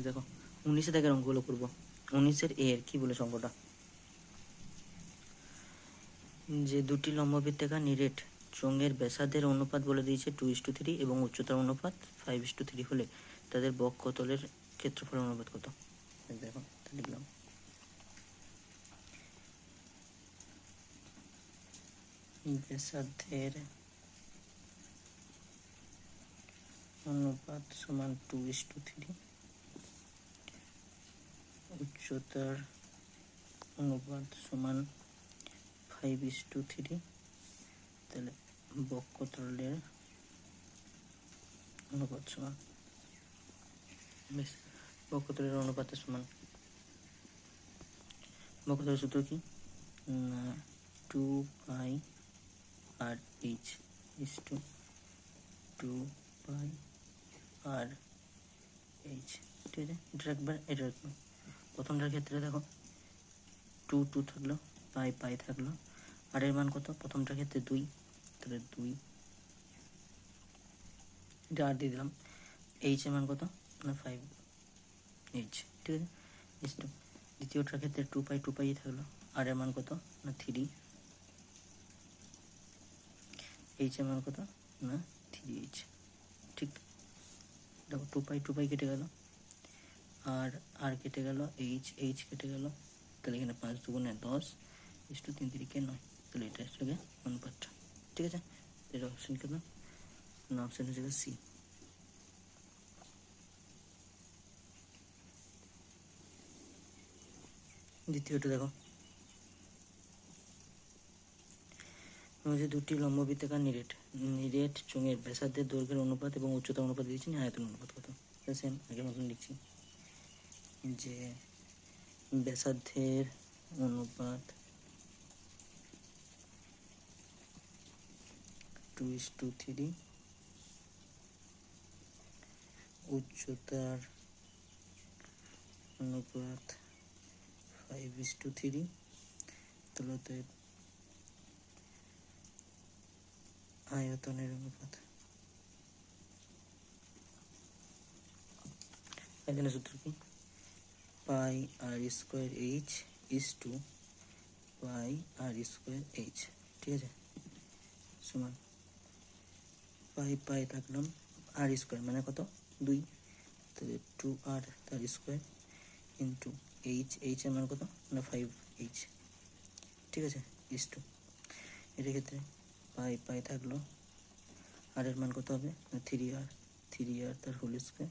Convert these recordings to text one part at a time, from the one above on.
দেখো 19 থেকে অঙ্কগুলো করবো। 19-এর এর কি বলে অঙ্কটা, যে দুটি লম্ববৃত্তাকার নিরেট চোঙের ব্যাসার্ধের অনুপাত বলে দিয়েছে 2:3 এবং উচ্চতার অনুপাত 5:3 হলে তাদের বক্ষতলের ক্ষেত্রফলের অনুপাত কত। দেখো লিখলাম, ব্যাসার্ধের অনুপাত সমান 2:3, উচ্চতার অনুপাত সমান 5:3, তাহলে বক্ষতলের অনুপাত সমান, বেশ, বক্ষতলের অনুপাতের সমান, বক্ষতলের সূত্র কি, 2πr/h is to 2πr/h, ঠিক আছে। এটা রাখবে, এটা রাখবে। প্রথমটার ক্ষেত্রে দেখো 2 থাকলো, পাই থাকলো, আর এর মান কত, প্রথমটার ক্ষেত্রে 2, তাহলে 2, এটা আর দিয়ে দিলাম। এইচ এর মান কত না 5h, ঠিক আছে। দ্বিতীয়টার ক্ষেত্রে 2π থাকলো, আর এর মান কত না 3, এইচ এর মান কত না 3h, ঠিক। দেখো 2π কেটে গেল, আর কেটে গেল, এইচ কেটে গেল, তাহলে এখানে 5 2 10 3 3 9, তাহলে এটা হচ্ছে অনুপাতটা, ঠিক আছে। এটা অপশন কেন না, অপশন হচ্ছে সি। দ্বিতীয়টা দেখো, দুটি লম্ববৃত্তাকার নিরেট চোঙের ব্যাসার্ধের দৈর্ঘ্যের অনুপাত এবং উচ্চতার অনুপাত দিয়েছি, আয়তন অনুপাত কত। সেম আগের মতন লিখছি, যে ব্যাসার্ধের অনুপাত 2:3, উচ্চতার অনুপাত 5:3, তাহলে আয়তনের অনুপাত, আয়তনের সূত্র কি, πr² is to πr²h, ঠিক আছে, সমান পাই থাকলাম, r² মানে কত 2, তাহলে 2r তার স্কোয়ার ইন্টু এইচ এর মান কত না 5h, ঠিক আছে, is to, এটার ক্ষেত্রে পাই থাকলো, আর এর মান কত হবে না 3r তার whole square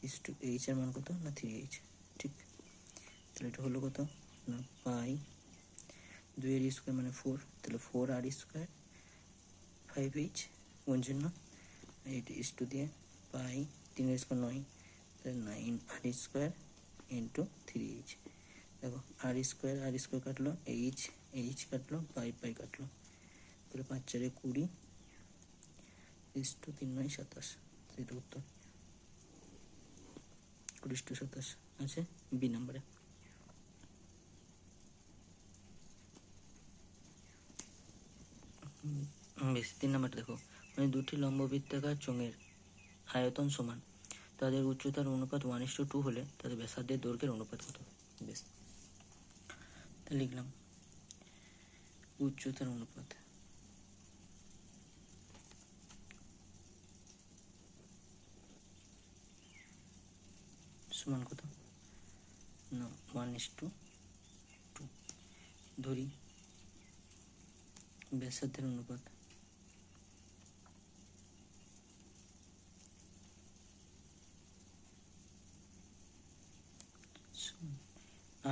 is to H এর মান কত না 3h, ঠিক। তাহলে এটা হলো কত না পাই 2 স্কোয়ার মানে 4, তাহলে 4r², 5h কোন জন্য, এইটা is to দিয়ে পাই 3 স্কোয়ার 9, তাহলে 9r² ইন্টু 3h। দেখো আর স্কোয়ার কাটলো, এইচ কাটলো, পাই কাটলো, তাহলে 5 4 20 is to 3 9 27, এটা উত্তর 20-27 আছে বি নম্বরে। বেশ, 3 নম্বরটা দেখো, দুটি লম্ববৃত্তাকার চোঙের আয়তন সমান, তাদের উচ্চতার অনুপাত 1:2 হলে তাদের ব্যাসার্ধের দৈর্ঘ্যের অনুপাত কত। বেশ, তা লিখলাম উচ্চতার অনুপাত সমান কত না 1:2, ধরি ব্যাসার্ধের অনুপাত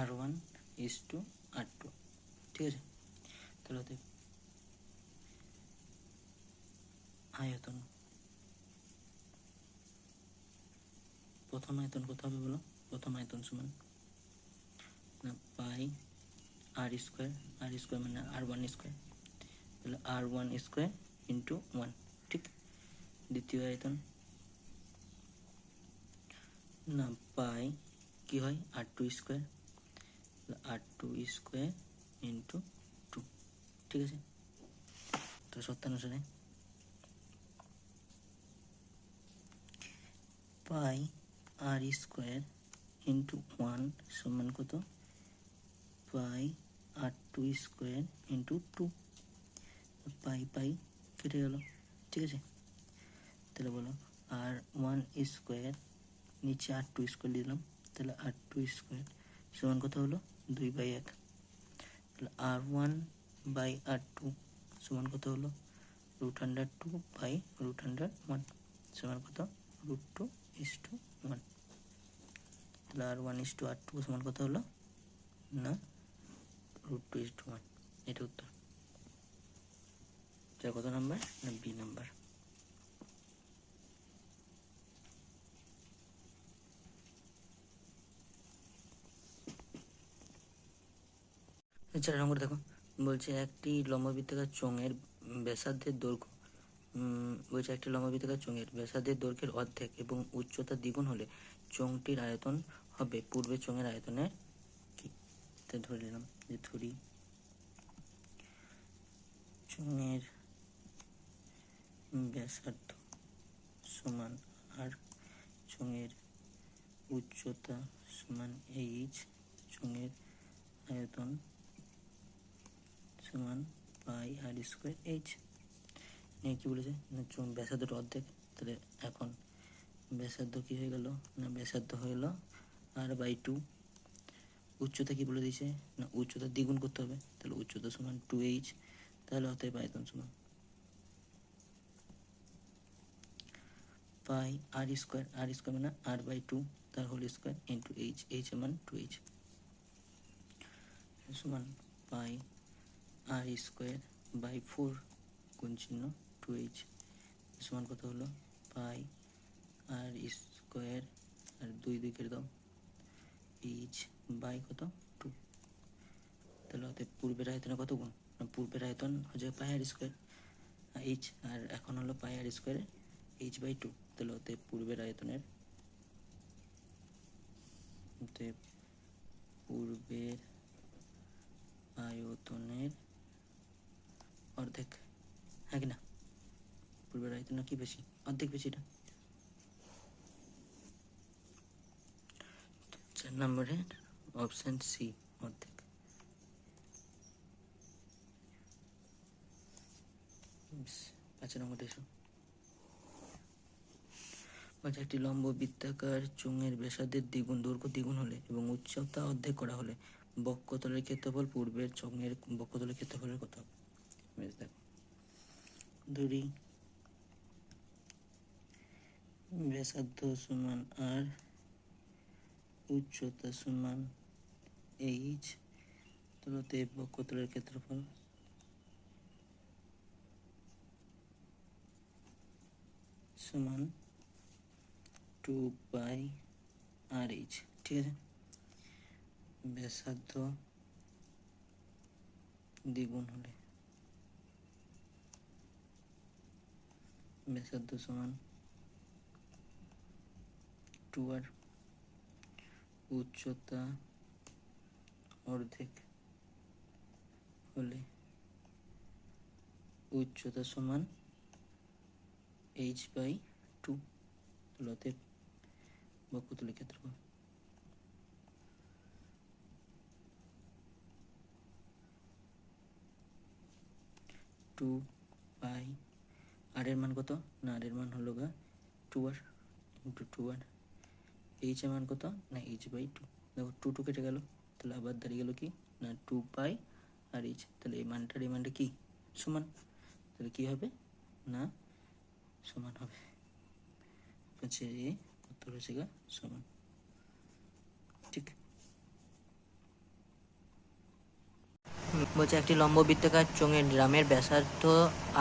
r1:r2, ঠিক আছে। তাহলে দেখ আয়তন, প্রথম আয়তন কত হবে বলো, প্রথম আয়তন সমান না পাই r² মানে r1², তাহলে r1² ইন্টু 1, ঠিক। দ্বিতীয় আয়তন না পাই কি হয় r2², r2² ইন্টু 2, ঠিক আছে। তো সত্যানুসারে পাই r² ইন্টু 1 সমান কত, পাই r2 স্কোয়ার ইন্টু 2, পাই পাই কেটে গেল। ঠিক আছে, তাহলে বলো r1 স্কোয়ার, নিচে r2 স্কোয়ার দিলাম, তাহলে r2 স্কোয়ার সমান কত হলো 2/1। তাহলে r1/r2 সমান কত হলো √2/√1 সমান কত √2:1। তাহলে r1:r2 সমান কত হলো না √2:1। এটা উত্তর। এটা কত নাম্বার না বি নাম্বার। 4 নম্বর দেখো, বলছে একটি লম্ববৃত্তাকার চোঙের ব্যাসার্ধের দৈর্ঘ্য, বলছে একটি লম্ববৃত্তাকার চোঙের ব্যাসার্ধের দৈর্ঘ্যের অর্ধেক এবং উচ্চতা দ্বিগুণ হলে চোঙটির আয়তন হবে পূর্বের চোঙের আয়তনের কি। তাই ধরে নিলাম যে ধরি চোঙের ব্যাসার্ধ সমান আর, চোঙের উচ্চতা সমান এইচ, চোঙের আয়তন সমান পাই আর স্কোয়ার এইচ। নিয়ে কী বলেছে না চোঙ ব্যাসার্ধটা অর্ধেক, তাহলে এখন ব্যাসার্ধ কী হয়ে গেল না ব্যাসার্ধ হয়ে গেল r/2। উচ্চতা কি বলে দিয়েছে না উচ্চতা দ্বিগুণ করতে হবে, তাহলে উচ্চতা সমান 2h, তাহলে অতএব আয়তন সমান পাই আর স্কোয়ার মানে r/2 তার হোল স্কোয়ার ইন্টু h সমান 2h সমান পাই আর স্কোয়ার বাই 4 গুণ চিহ্ন 2h সমান কত হলো পাই আর স্কোয়ার আর 2 কেটে দাও h বাই কত 2। তাহলে অতএব পূর্বের আয়তনে কত গুণ না পূর্বের আয়তন হচ্ছে পাই আর স্কোয়ার h, আর এখন হলো পাই আর স্কোয়ারে h/2। তাহলে অতএব পূর্বের আয়তনের অর্ধেক, হ্যাঁ কি না, পূর্বের আয়তন কি বেশি অর্ধেক বেশি। এটা 4 নম্বরের অপশন সি অর্ধেক। 5 নম্বর এসো, বলছে একটি লম্ব বৃত্তাকার চোঙের ব্যাসার্ধের দ্বিগুণ দৈর্ঘ্য দ্বিগুণ হলে এবং উচ্চতা অর্ধেক করা হলে বক্ষতলের ক্ষেত্রফল পূর্বের চোঙের বক্ষতলের ক্ষেত্রফলের কত হবে। দেখো ধরি ব্যাসার্ধ সমান আর, উচ্চতা সমান এইচ, তাহলে বক্ষতলের ক্ষেত্রফল সমান 2πr/h। ঠিক আছে, ব্যাসার্ধ দ্বিগুণ হলে ব্যাসার্ধ সমান 2r, উচ্চতা অর্ধেক হলে উচ্চতা সমান h/2। অতএব বক্ষতলের ক্ষেত্রফল টু পাই, আর এর মান কত না আর এর মান হলো 2r ইন্টু 2r, এইচ এর মান কত না h/2। দেখো 2 কেটে গেল, তাহলে আবার দাঁড়িয়ে গেল কি না 2π আর h। তাহলে এই মানটা কি সমান, তাহলে কি হবে না সমান হবে হচ্ছে উত্তর হচ্ছে সমান। ঠিক, বলছে একটি লম্ব বৃত্তাকার চোঙের ড্রামের ব্যাসার্ধ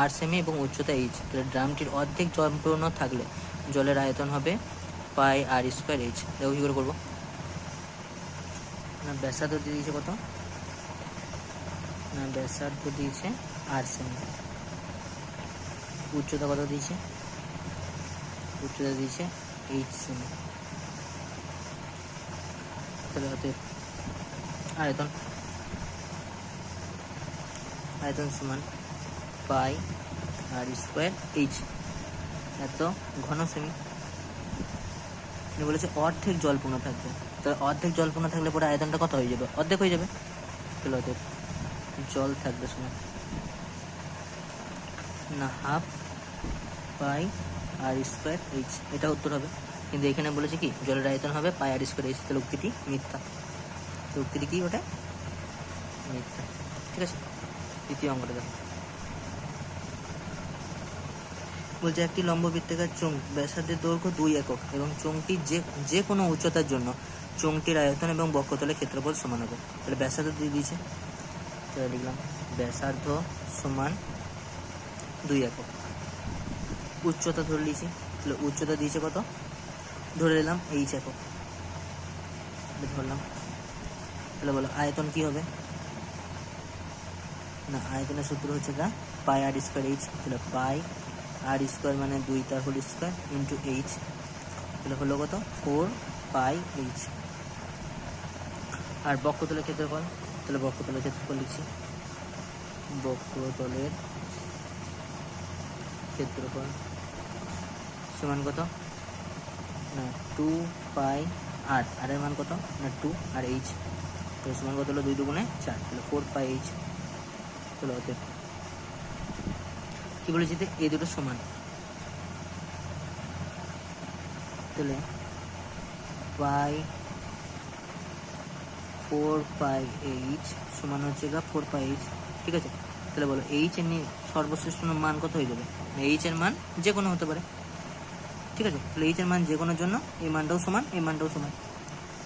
8 সেমি এবং উচ্চতা h, তাহলে ড্রামটির অর্ধেক জলপূর্ণ থাকলে জলের আয়তন হবে পাই আর স্কোয়ার h। দেখো কী করে করবো না ব্যাসার্ধ দিয়ে দিয়েছে কত না ব্যাসার্ধ দিয়েছে 8 সেমি, উচ্চতা কত দিয়েছে উচ্চতা দিয়েছে 8 সেমি, তাহলে হতে আয়তন সমান পাই আর স্কোয়ার এইচ, এত ঘন সেমি। বলেছে অর্ধেক জলপূর্ণ থাকবে, তাহলে অর্ধেক জলপূর্ণ থাকলে পরে আয়তনটা কত হয়ে যাবে? অর্ধেক হয়ে যাবে। তাহলে অর্ধেক জল থাকবে সমান না হাফ পাই আর স্কোয়ার এইচ, এটা উত্তর হবে। কিন্তু এখানে বলেছে কি জলের আয়তন হবে পাই আর স্কোয়ার এইচ, তাহলে উক্তিটি মিথ্যা। তো উক্তিটি কি ওটা মিথ্যা। ঠিক আছে, দ্বিতীয় অঙ্কটা দেখো। বলছে একটি লম্ববৃত্তাকার চোঙ ব্যাসার্ধের দৈর্ঘ্য 2 একক এবং চোঙটির যে কোনো উচ্চতার জন্য চোঙটির আয়তন এবং বক্ষতলের ক্ষেত্রফল সমান হবে। তাহলে ব্যাসার্ধ দিয়ে দিয়েছে, তাহলে লিখলাম ব্যাসার্ধ সমান 2 একক। উচ্চতা ধরে নিয়েছি, তাহলে উচ্চতা দিয়েছে কত, ধরে নিলাম এইচ একক, ধরলাম। তাহলে বলো আয়তন কি হবে? না আয়তনের সূত্র হচ্ছে গা পাই আর স্কোয়ার এইচ, তাহলে পাই আর স্কোয়ার মানে 2 তার হোল স্কোয়ার ইন্টু এইচ, তাহলে হলো কত 4 পাই এইচ। আর বক্ষতলের ক্ষেত্রফল, তাহলে বক্ষতলের ক্ষেত্রফল লিখছি, বক্ষতলের ক্ষেত্রফল সমান কত না 2 পাই আর এর মান কত না 2 আর এইচ, তো সমান কত হলো 2 দুগুণে 4, তাহলে 4 পাই এইচ। তাহলে অতএব কি বলেছি এই দুটো সমান, তাহলে পাই 4 পাই এইচ সমান হচ্ছে গা 4 পাই এইচ। ঠিক আছে, তাহলে বলো এইচ এর সর্বশ্রেষ্ঠ মান কত হয়ে যাবে? এইচ এর মান যে কোনো হতে পারে। ঠিক আছে, তাহলে এইচ এর মান যে কোনোর জন্য এই মানটাও সমান, এই মানটাও সমান,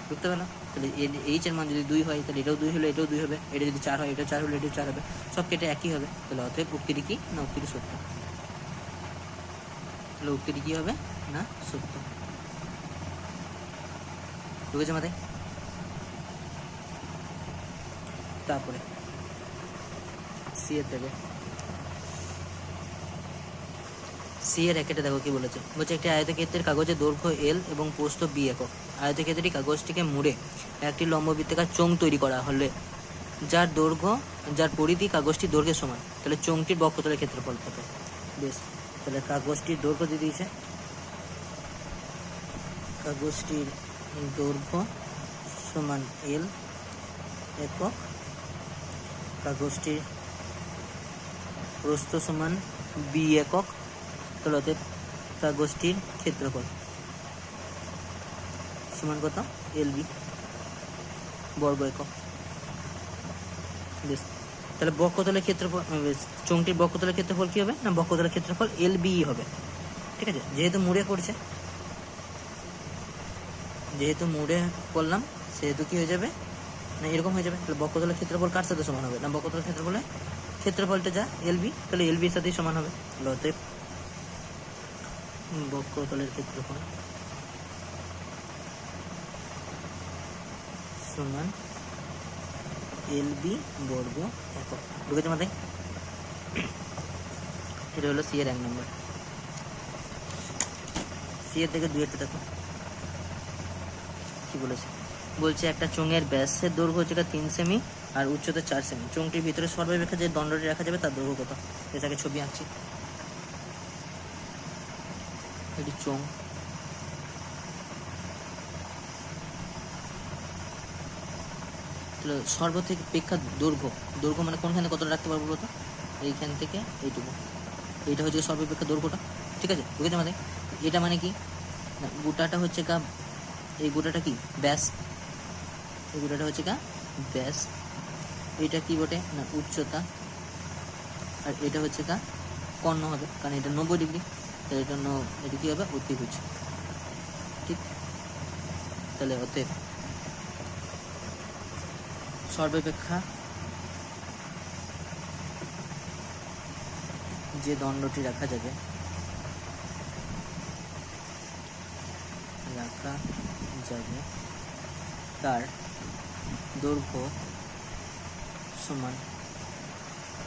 বুঝতে পারলাম। তাহলে এইচ এর মান যদি 2 হয় তাহলে এটাও 2 হলে এটাও 2 হবে, এটা যদি 4 হয় এটা 4 হলে এটাও 4 হবে, সব কেটে একই হবে। তাহলে অতএব উক্তিটি কি না উক্তিটি সত্য। তাহলে উক্তিটি কি হবে না সত্য। বুঝেছে মাথায়? তারপরে সি এর থেকে সি এর একেটে দেখো কি বলেছে। বলছে একটি আয়তক্ষেত্রের কাগজের দৈর্ঘ্য এল এবং প্রস্থ বি একক। আয়তক্ষেত্রটি কাগজটিকে মুড়ে একটি লম্ববৃত্তাকার চোঙ তৈরি করা হলে যার পরিধি কাগজটির দৈর্ঘ্যের সমান, তাহলে চোঙটির বক্ষতলের ক্ষেত্রফল কত? বেশ, তাহলে কাগজটির দৈর্ঘ্য দিয়ে দিয়েছে, কাগজটির দৈর্ঘ্য সমান এল একক, কাগজটির প্রস্থ সমান বি একক, তাহলে অতএব কাগজটির ক্ষেত্রফল সমান কত এল বি বর্গ একক। বেশ, তাহলে বক্ষতলের ক্ষেত্রফল চোঙটির বক্ষতলের ক্ষেত্রফল কি হবে না বক্ষতলের ক্ষেত্রফল এল বি হবে। ঠিক আছে, যেহেতু মুড়ে করছে, যেহেতু মুড়ে করলাম সেহেতু কি হয়ে যাবে না এরকম হয়ে যাবে। তাহলে বক্ষতলের ক্ষেত্রফল কার সাথে সমান হবে না বক্ষতলের ক্ষেত্রফলটা যা এল বি, তাহলে এল বির সাথেই সমান হবে। অতএব বক্ষতলের ক্ষেত্রফল সমান এল বি বর্গ একক। বুঝেছো মাথায়? এটা হলো সি এর 1 নম্বর। সি এর থেকে 2 এরটা দেখো কি বলেছে। বলছে একটা চোঙের ব্যাসের দৈর্ঘ্য হচ্ছে 3 সেমি আর উচ্চতা 4 সেমি। চোঙটির ভিতরে সর্বাপেক্ষা যে দণ্ডটি রাখা যাবে তার দৈর্ঘ্য কত? এটাকে ছবি আঁকছি। এটি চোঙ, সর্বাপেক্ষা দৈর্ঘ্য মানে কোনখানে কতটা রাখতে পারবো বলতো? এইখান থেকে এইটুকু, এইটা হচ্ছে সর্বাপেক্ষা দৈর্ঘ্যটা। ঠিক আছে, বুঝেছো মানে এটা মানে কি না গোটাটা হচ্ছে কা এই গোটাটা কি ব্যাস, এই গোটাটা হচ্ছে কা ব্যাস, এটা কি বটে না উচ্চতা, আর এটা হচ্ছে কা কর্ণ হবে কারণ এটা 90 ডিগ্রি, তাহলে এটা কি হবে অতিভুজ। ঠিক, তাহলে অতএব সর্বাপেক্ষা যে দণ্ডটি রাখা যাবে তার দৈর্ঘ্য সমান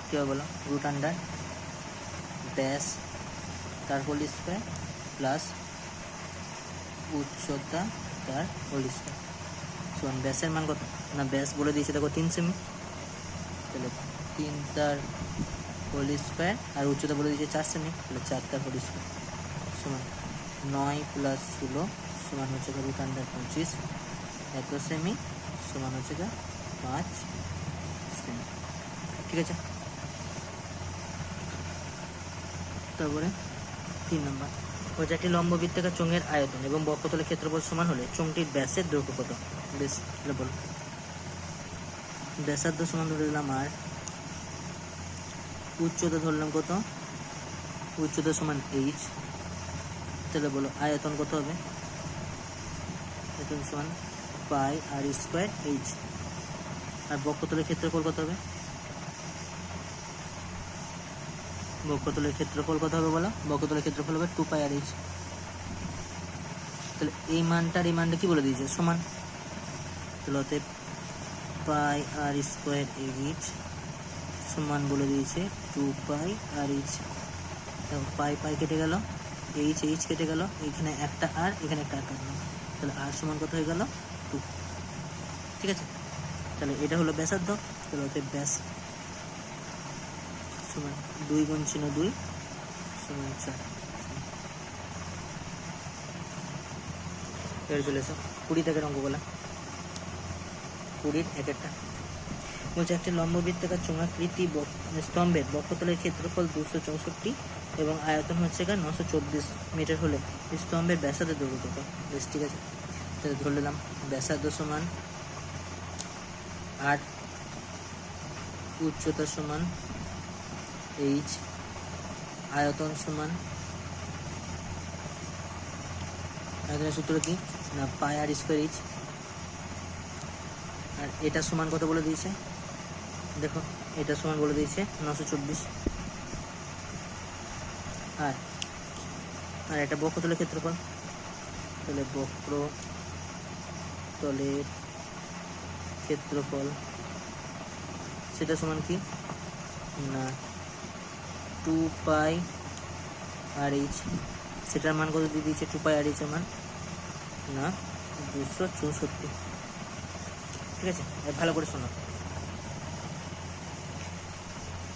কি হবে বলো রুট আন্ডার ব্যাস তার হোল স্কোয়ার প্লাস উচ্চতা তার হোল স্কোয়ার সমান ব্যাসের মান কত না ব্যাস বলে দিয়েছে দেখো 3 সেমি, তাহলে 3 তার হোল স্কোয়ার আর উচ্চতা বলে দিয়েছে 4 সেমি, তাহলে 4 তার হোল স্কোয়ার সমান 9 + 16 সমান হচ্ছে গা রুট আন্ডার 25 1 সেমি সমান হচ্ছে গা 5 সেমি। ঠিক আছে, তারপরে 3 নম্বর বলছে একটি লম্ববৃত্তাকার চোঙের আয়তন এবং বক্ষতলের ক্ষেত্রফল সমান হলে চোঙটির ব্যাসের দৈর্ঘ্য কত? বেশ বল। ব্যাসার্ধ সমান ধরে দিলাম আর, উচ্চতা ধরলাম কত? উচ্চতা সমান এইচ। তাহলে বলো আয়তন কত হবে? আয়তন সমান পাই আর স্কোয়ার এইচ। আর বক্ষতলের ক্ষেত্রফল কত হবে? বক্ষতলের ক্ষেত্রফল কত হবে বলো? বক্ষতলের ক্ষেত্রফল হবে 2 পাই আর এইচ। তাহলে এই মানটার এই মানটা কি বলে দিয়েছে? সমান। তাহলে অতএব পাই আর স্কোয়ার এইচ সমান বলে দিয়েছে 2 পাই আর এইচ। পাই পাই কেটে গেল, এইচ এইচ কেটে গেল, এখানে একটা আর এখানে একটা আর কাটলাম, তাহলে আর সমান কত হয়ে গেল? 2। ঠিক আছে, তাহলে এটা হলো ব্যাসার্ধ। তাহলে অতএব ব্যাস সমান 2 গুণ চিহ্ন 2 সমান 4। এবার চলে এসো 20 থেকে অঙ্কগুলা। 20 একটা বলছে একটি লম্ববৃত্তাকার চোঙাকৃতি স্তম্ভের বক্ষতলের ক্ষেত্রফল 264 এবং আয়তন হচ্ছে গা 924 মিটার হলে স্তম্ভের ব্যাসার্ধের দৈর্ঘ্য কত? বেশ ঠিক আছে, তাহলে ধরে নিলাম ব্যাসার্ধ সমান 8, উচ্চতা সমান এইচ, আয়তন সমান, আয়তনের সূত্র কি না পাই আর স্কোয়ার এইচ। আর এটা সমান কত বলে দিয়েছে? দেখো এটা সমান বলে দিয়েছে 924। আর আর এটা বক্ষতলের ক্ষেত্রফল, তাহলে বক্ষতলের ক্ষেত্রফল সেটা সমান কি না 2 পাই আর এইচ। সেটার মান কত দিয়ে দিয়েছে? 2 পাই আর এইচের মান না 264। ঠিক আছে, ভালো করে শোনো।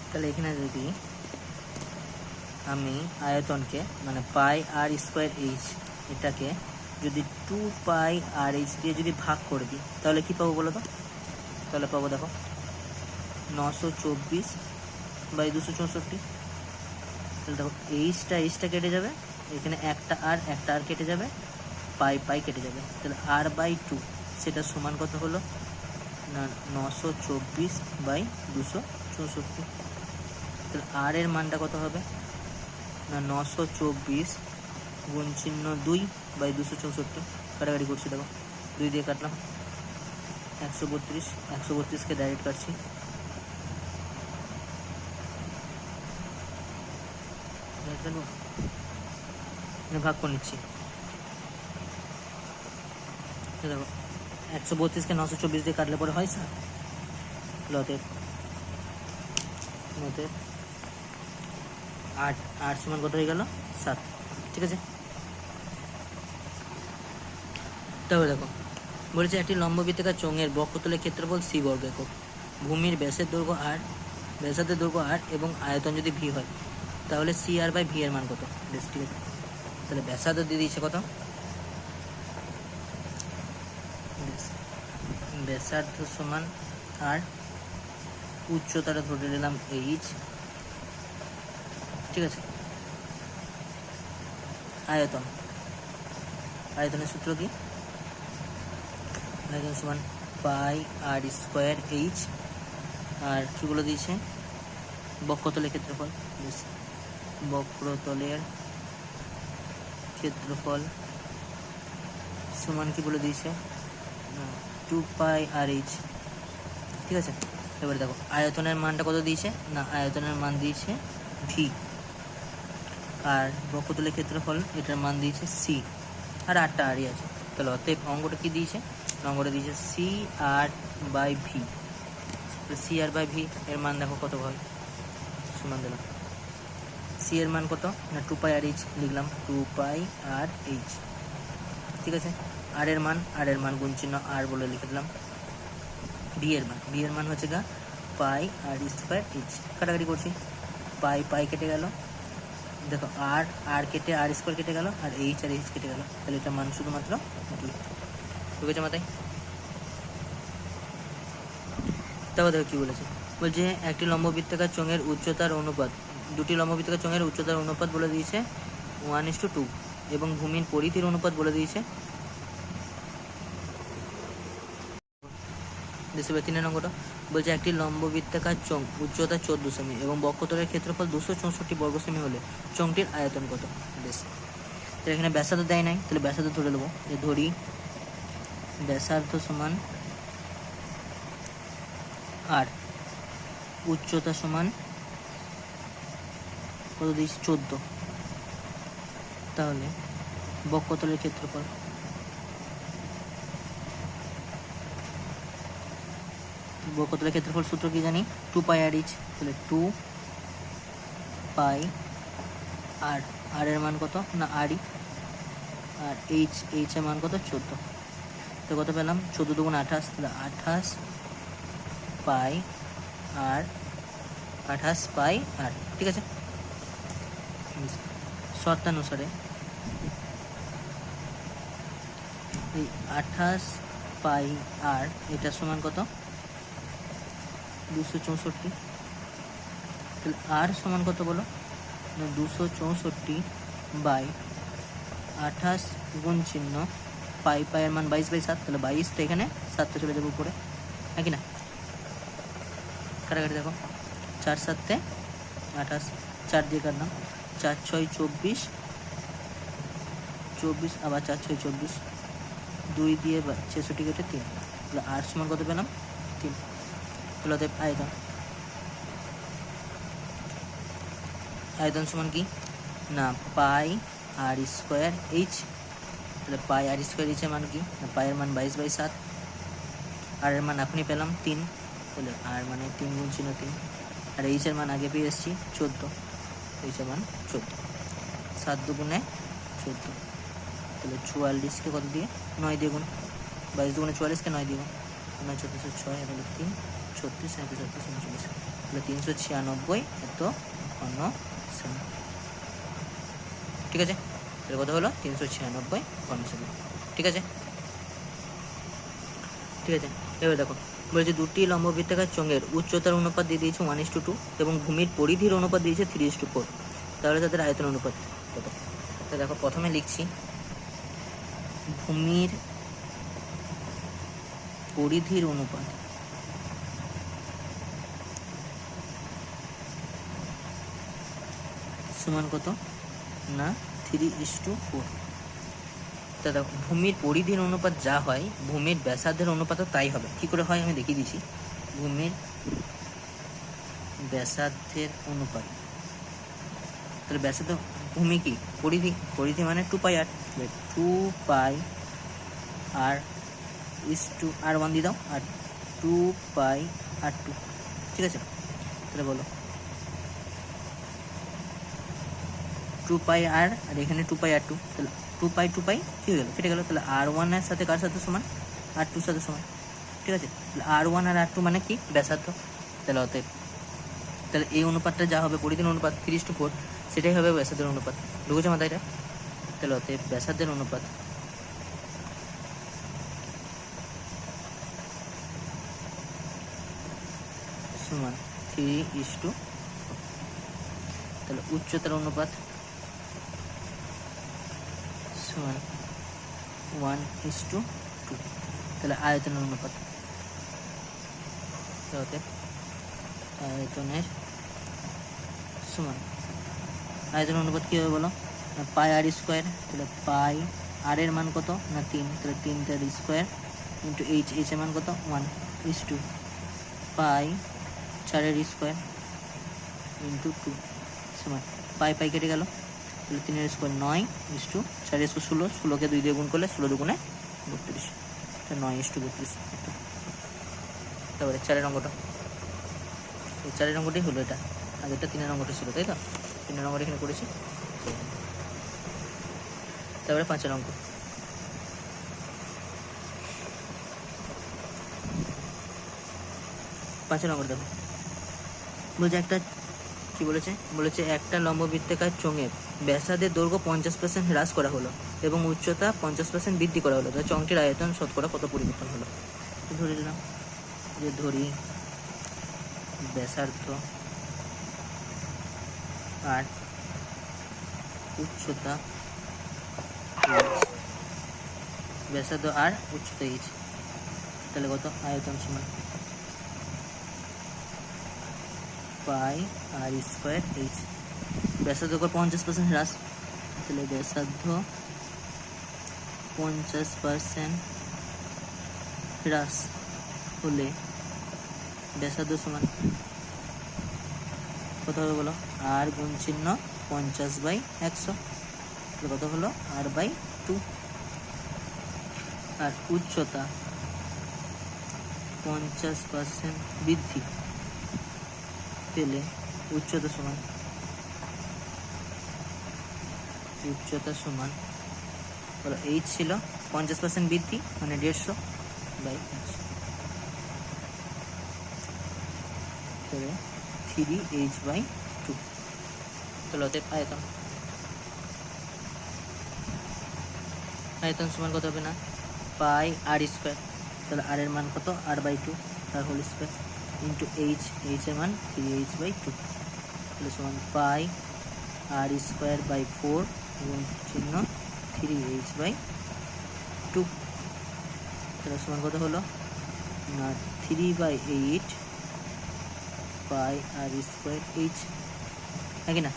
তাহলে এখানে যদি আমি আয়তনকে মানে পাই আর স্কোয়ার এইচ এটাকে যদি 2 পাই আর এইচ দিয়ে যদি ভাগ করে দিই তাহলে কি পাবো বলো তো? তাহলে পাবো দেখো 924 বাই 264। তাহলে দেখো এইচটা কেটে যাবে, এখানে একটা আর কেটে যাবে, পাই পাই কেটে যাবে, তাহলে আর বাই 2 সেটা সমান কত হলো না 924 বাই 264। তাহলে আর এর মানটা কত হবে না 924 গুণ চিহ্ন 2 বাই 264। কাটাকাটি করছি দেখো 2 দিয়ে কাটলাম 132, 132কে ডাইরেক্ট কাটছি, ভাগ করে নিচ্ছি। দেখো 132কে 924 দিয়ে কাটলে পরে হয় 7। অতএব 8 সমান কত হয়ে গেল? 7। ঠিক আছে, তবে দেখো বলেছে একটি লম্ববৃত্তাকার চোঙের বক্ষতলের ক্ষেত্রফল সি বর্গ একক, ভূমির ব্যাসের দৈর্ঘ্য আর, ব্যাসার্ধের দৈর্ঘ্য আর এবং আয়তন যদি ভি হয় তাহলে সি আর বাই ভি এর মান কত? বেশ ঠিক আছে, তাহলে ব্যাসার্ধ দিয়ে দিয়েছে কত? ব্যাসার্ধ সমান আর, উচ্চতাটা ধরে নিলাম এইচ। ঠিক আছে, আয়তনের সূত্র কি? আয়তন সমান পাই আর স্কোয়ার এইচ। আর কি বলে দিয়েছে? বক্ষতলের ক্ষেত্রফল। বক্ষতলের ক্ষেত্রফল সমান কি বলে দিয়েছে? 2 পাই আর এইচ। ঠিক আছে, এবারে দেখো আয়তনের মানটা কত দিয়েছে না আয়তনের মান দিয়েছে ভি, আর বক্ষতলের ক্ষেত্রফল এটার মান দিয়েছে সি, আর আরটা আরই আছে। তাহলে অতএব অঙ্কটা কি দিয়েছে? অঙ্কটা দিয়েছে C R by V. C R by V এর মান দেখো কত হয়, সমান দিলাম সি এর মান কত না 2 পাই আর এইচ লিখলাম, 2 পাই আর এইচ। ঠিক আছে, আর এর মান গুণ চিহ্ন আর বলে লিখে দিলাম। ভি এর মান হচ্ছে গা পাই আর স্কোয়ার এইচ। কাটাকাটি করছি, পাই পাই কেটে গেল, দেখো আর কেটে আর স্কোয়ার কেটে গেল, আর এইচ কেটে গেল, তাহলে এটা মান শুধুমাত্র 2। বুঝেছো মাথায়? তারপর দেখো কী বলেছে, বলছে একটি লম্ববৃত্তাকার চোঙের উচ্চতার অনুপাত, দুটি লম্ববৃত্তাকার চোঙের উচ্চতার অনুপাত বলে দিয়েছে 1:2 এবং ভূমির পরিধির অনুপাত বলে দিয়েছে 3 নম্বরটা বলছে একটি লম্ববৃত্তাকার চোঙ উচ্চতা 14 সেমি এবং বক্ষতলের ক্ষেত্রফল 264 বর্গ সেমি হলে চোঙটির আয়তন কত? বেশ, তাহলে এখানে ব্যাসার্ধ দেয় নাই, তাহলে ব্যাসার্ধ ধরে নেবো, যে ধরি ব্যাসার্ধ সমান আর উচ্চতা সমান কত দিয়েছি? 14। তাহলে বক্ষতলের ক্ষেত্রফল, বক্ষতলের ক্ষেত্রফল সূত্র কি জানি? 2 পাই আর ইচ, তাহলে 2 পাই আর, আর এর মান কত না আরই, আর এইচ এর মান কত? 14। তো কত পেলাম? 14 দুগুণ 28, তাহলে 28 পাই আর, 28 পাই আর, ঠিক আছে। শর্তানুসারে এই 28 পাই আর এটা সমান কত? 264। তাহলে আর সমান কত বলো? 264 বাই 28 গুণ চিহ্ন পাই, পায়ের মান 22/7, তাহলে 22টা এখানে 7টা চলে যাবে উপরে, হ্যাঁ কি না? কাটাকাটি দেখো, 4 7 28, 4 দিয়ে কাটলাম, 4 6 24, 24 আবার 4 6 24, 2 দিয়ে 66 কেটে 3, তাহলে আর সমান কত পেলাম? 3। তাহলে অতএব আয়তন সমান কি না পাই আর স্কোয়ার এইচ, তাহলে পাই আর স্কোয়ার এইচের মান কি না পায়ের মান 22/7, আর এর মান এখনই পেলাম 3, তাহলে আর মানে 3 গুণ চিহ্ন 3, আর এইচের মান আগে পেয়ে এসেছি 14, এইচের মান 14, 7 দুগুণে 14, তাহলে 44কে কত দিয়ে 9 দিয়ে গুণ, 22 দুগুণে 44কে 9 দিয়ে গুণ, 9 14 6, তাহলে 3 36 37 39, তাহলে 396 এত ঘন সেমি, ঠিক আছে। তাহলে কত হলো? 396 ঘন সেমি, ঠিক আছে। ঠিক আছে, এবার দেখো বলছে দুটি লম্ববৃত্তাকার চোঙের উচ্চতার অনুপাত দিয়ে দিয়েছে 1:2 এবং ভূমির পরিধির অনুপাত দিয়েছে 3:4, তাহলে তাদের আয়তন অনুপাত কত? তো দেখো প্রথমে লিখছি ভূমির পরিধির অনুপাত সমান কত না 3:4। তা দেখো ভূমির পরিধির অনুপাত যা হয় ভূমির ব্যাসার্ধের অনুপাতও তাই হবে। কি করে হয় আমি দেখিয়ে দিচ্ছি। ভূমির ব্যাসার্ধের অনুপাত, তাহলে ব্যাসার্ধ ভূমি কি পরিধি, পরিধি মানে 2 পাই আর, 2 পাই আর ইস টু আর 1 দিয়ে দাও, আর 2 পাই আর 2, ঠিক আছে। তাহলে বলো 2 পাই আর, আর এখানে 2 পাই আর 2, তাহলে 2 পাই কী হয়ে গেল? কেটে গেল। তাহলে R1 এর সাথে কার সাথে সমান? R2 সাথে সমান, ঠিক আছে। তাহলে R1 আর R2 মানে কি? ব্যাসার্ধ। তাহলে অতএব তাহলে এই অনুপাতটা যা হবে পরিধির অনুপাত 3:4, সেটাই হবে ব্যাসার্ধের অনুপাত। ঢুকেছে মাথায় এটা? তাহলে অতএব ব্যাসার্ধের অনুপাত সমান 3:4। তাহলে উচ্চতার অনুপাত সমান 1:2। তাহলে আয়তনের অনুপাত, আয়তনের সমান, আয়তনের অনুপাত কী হবে বলো? না পাই আর স্কোয়ার, তাহলে পাই আর এর মান কত না 3, তাহলে 3 স্কোয়ার ইন্টু এইচ এর মান কত 1:2, পাই 4 স্কোয়ার ইন্টু 2 সমান পাই কেটে গেল, তাহলে 3 স্কোয়ার 9:4, 4 স্কোয়ার 16, 16কে 2 দিয়ে গুণ করলে 16 দুগুণে 32, তাহলে 9:32। তারপরে 4 অঙ্কটা, এই 4 অঙ্কটাই হলো এটা, আগেরটা 3 অঙ্কটা ছিল তাই তো, 3 অঙ্কটা এখানে করেছি। তারপরে 5 অঙ্ক, 5 অঙ্কটা দেখো বলছে একটা কি বলেছে? বলেছে একটা লম্ববৃত্তাকার চোঙের ব্যাসার্ধের দৈর্ঘ্য 50% হ্রাস করা হলো এবং উচ্চতা 50% বৃদ্ধি করা হলো, তাহলে চোঙটির আয়তন শতকরা কত পরিবর্তন হলো? ধরে নিলাম যে ধরি ব্যাসার্ধ আর উচ্চতা h, ব্যাসার্ধ আর উচ্চতা h, তাহলে কত? আয়তন সমান পাই আর স্কোয়ার h। ব্যাসার্ধ 50% হ্রাস, তাহলে ব্যাসার্ধ 50% হ্রাস হলে ব্যাসার্ধ সমান কত হবে বলো? আর গুণ চিহ্ন 50/100, কত হলো? r/2। আর উচ্চতা 50% বৃদ্ধি পেলে উচ্চতা সমান বলো h ছিল 50% বৃদ্ধি মানে 150/100, তাহলে 3h/2। তাহলে অতএব আয়তন সমান কত হবে না? পাই আর স্কোয়ার, তাহলে আর এর মান কত? r/2 তার হোল স্কোয়ার ইন্টু h, এর মান 3h/2, তাহলে সমান পাই আর স্কোয়ার বাই 4 গুণ চিহ্ন 3h/2, তাহলে সমান কত হলো না? 3/8 পাই আর স্কোয়ার h, নাকি না?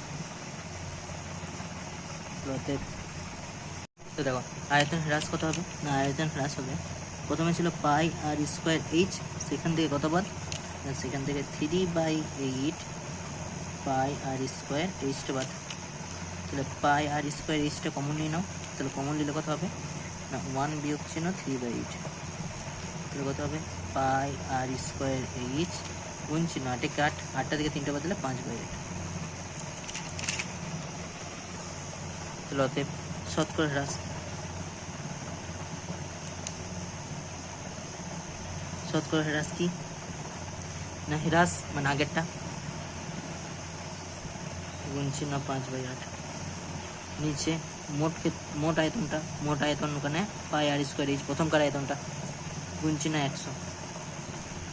তো দেখো আয়তন হ্রাস কত হবে না? আয়তন হ্রাস হবে, প্রথমে ছিল পাই আর স্কোয়ার h, সেখান থেকে কত বাদ? সেখান থেকে 3/8 পাই আর স্কোয়ার এইচটা বাদ, তাহলে পাই আর স্কোয়ার এইচটা কমন নিয়ে নাও, তাহলে কমন নিলে কত হবে না? 1 বিয়োগ চিহ্ন 3/8, তাহলে কত হবে? পাই আর স্কোয়ার এইচ গুণ চিহ্ন 8টা থেকে 3টা বাদ দিলে 5/8, তাহলে অতএব শতকরা হ্রাস কি না? হ্রাস মানে আগেরটা গুণ চিহ্ন 5/8, নিচে মোট আয়তন ওখানে পাই আর স্কোয়ার এইচ প্রথমকার আয়তনটা গুণ চিহ্ন 100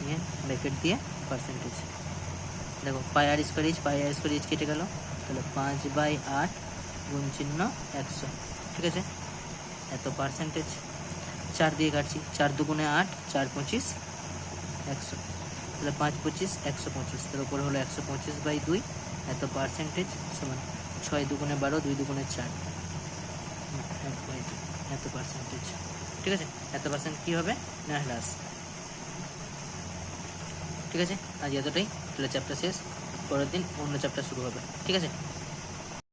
নিয়ে ব্র্যাকেট দিয়ে পার্সেন্টেজ। দেখো পাই আর স্কোয়ার এইচ কেটে গেল, তাহলে 5/8 গুণ চিহ্ন 100, ঠিক আছে? এত পার্সেন্টেজ 4 দিয়ে কাটছি, 4 দুগুণে 8, 4 25 100, তাহলে 5 25 125, তার উপরে হলো 125/2, এত পার্সেন্টেজ সমান 6 দুগুণে 12, 2 দুগুণে 4, 1/2, এত পার্সেন্টেজ, ঠিক আছে? এত পার্সেন্ট কী হবে না? হ্রাস, ঠিক আছে? আজ এতটাই, তাহলে চ্যাপ্টার শেষ, পরের দিন অন্য চ্যাপ্টার শুরু হবে, ঠিক আছে?